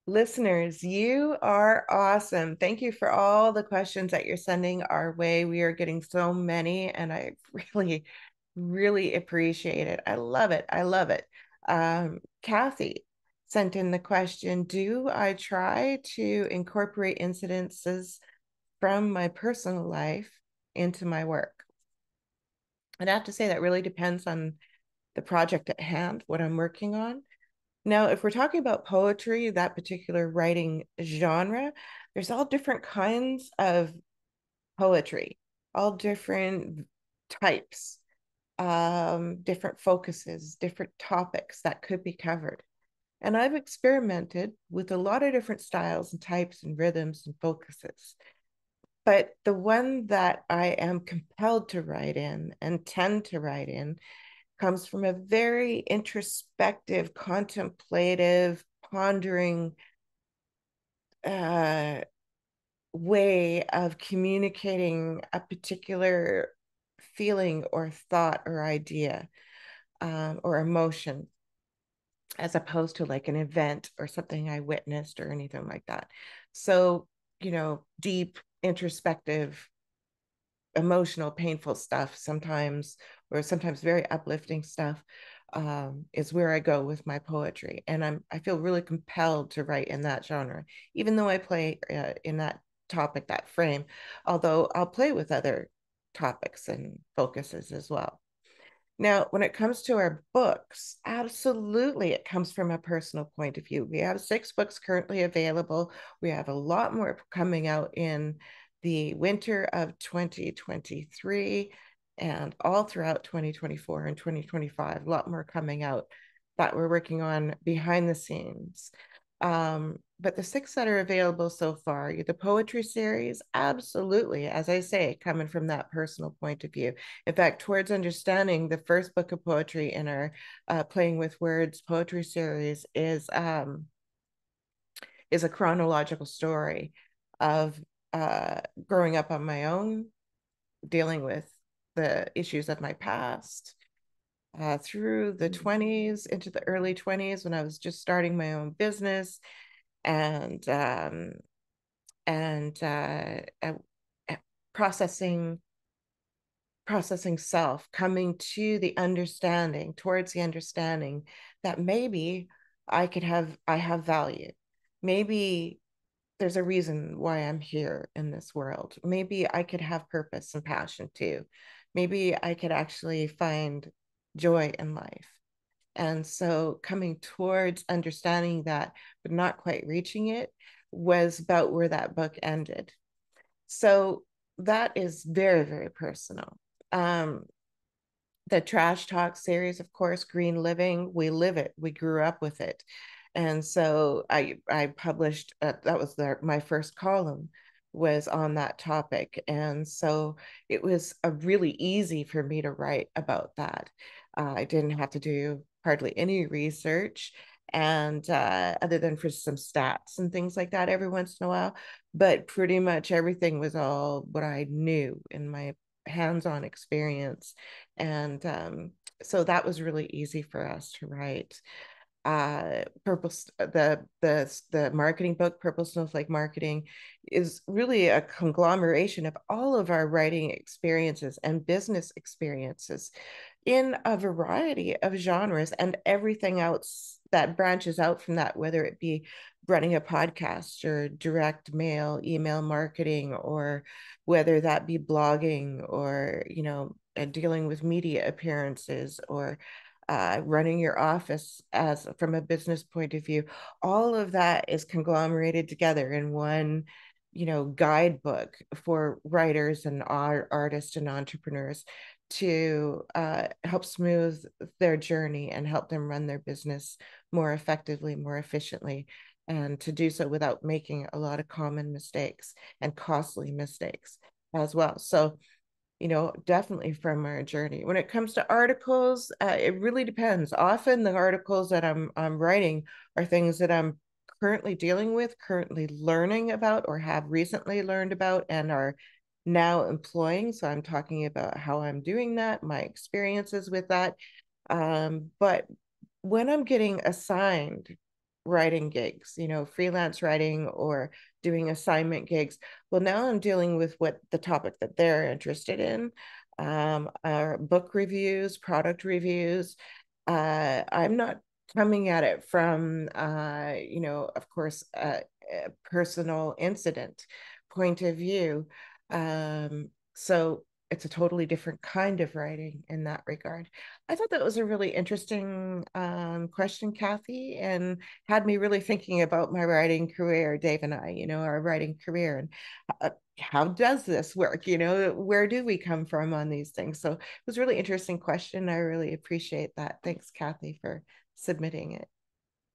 Listeners, you are awesome. Thank you for all the questions that you're sending our way. We are getting so many, and I really, really appreciate it. I love it. I love it. Kathy sent in the question, do I try to incorporate incidences from my personal life into my work? And I have to say that really depends on the project at hand, what I'm working on. Now, if we're talking about poetry, that particular writing genre, there's all different kinds of poetry, all different types, different focuses, different topics that could be covered. And I've experimented with a lot of different styles and types and rhythms and focuses. But the one that I am compelled to write in and tend to write in comes from a very introspective, contemplative, pondering uh, way of communicating a particular feeling or thought or idea or emotion, as opposed to like an event or something I witnessed or anything like that. So, deep, introspective, emotional, painful stuff sometimes, or sometimes very uplifting stuff, is where I go with my poetry. And I feel really compelled to write in that genre, even though I play in that topic, that frame, although I'll play with other topics and focuses as well. Now, when it comes to our books, absolutely, it comes from a personal point of view. We have 6 books currently available. We have a lot more coming out in the winter of 2023 and all throughout 2024 and 2025. A lot more coming out that we're working on behind the scenes. But the 6 that are available so far, the poetry series, absolutely, as I say, coming from that personal point of view. In fact, Towards Understanding, the first book of poetry in our Playing with Words poetry series is a chronological story of growing up on my own, dealing with the issues of my past, through the 20s into the early 20s when I was just starting my own business, and and processing self, coming to the understanding, towards the understanding that maybe I have value. Maybe there's a reason why I'm here in this world. Maybe I could have purpose and passion too. Maybe I could actually find joy in life. And so coming towards understanding that, but not quite reaching it, was about where that book ended. So that is very, very personal. Um, the Trash Talk series, of course, Green Living, we live it, we grew up with it. And so I published, that was my first column was on that topic. And so it was a really easy for me to write about that. I didn't have to do hardly any research, and other than for some stats and things like that every once in a while, but pretty much everything was all what I knew in my hands-on experience. And so that was really easy for us to write. The marketing book, Purple Snowflake Marketing, is really a conglomeration of all of our writing experiences and business experiences in a variety of genres, and everything else that branches out from that, whether it be running a podcast or direct mail, email marketing, or whether that be blogging, or dealing with media appearances, or running your office as from a business point of view. All of that is conglomerated together in one guidebook for writers and artists and entrepreneurs to help smooth their journey and help them run their business more effectively, more efficiently, and to do so without making a lot of common mistakes and costly mistakes as well. So definitely from our journey. When it comes to articles, it really depends. Often the articles that I'm writing are things that I'm currently dealing with, currently learning about, or have recently learned about and are now employing. So I'm talking about how I'm doing that, my experiences with that. But when I'm getting assigned writing gigs, freelance writing or doing assignment gigs. Well, now I'm dealing with what the topic that they're interested in, are book reviews, product reviews. I'm not coming at it from, of course, a personal incident point of view. So it's a totally different kind of writing in that regard. I thought that was a really interesting question, Kathy, and had me really thinking about my writing career, Dave and I, our writing career, and how does this work? Where do we come from on these things? So it was a really interesting question. I really appreciate that. Thanks, Kathy, for submitting it.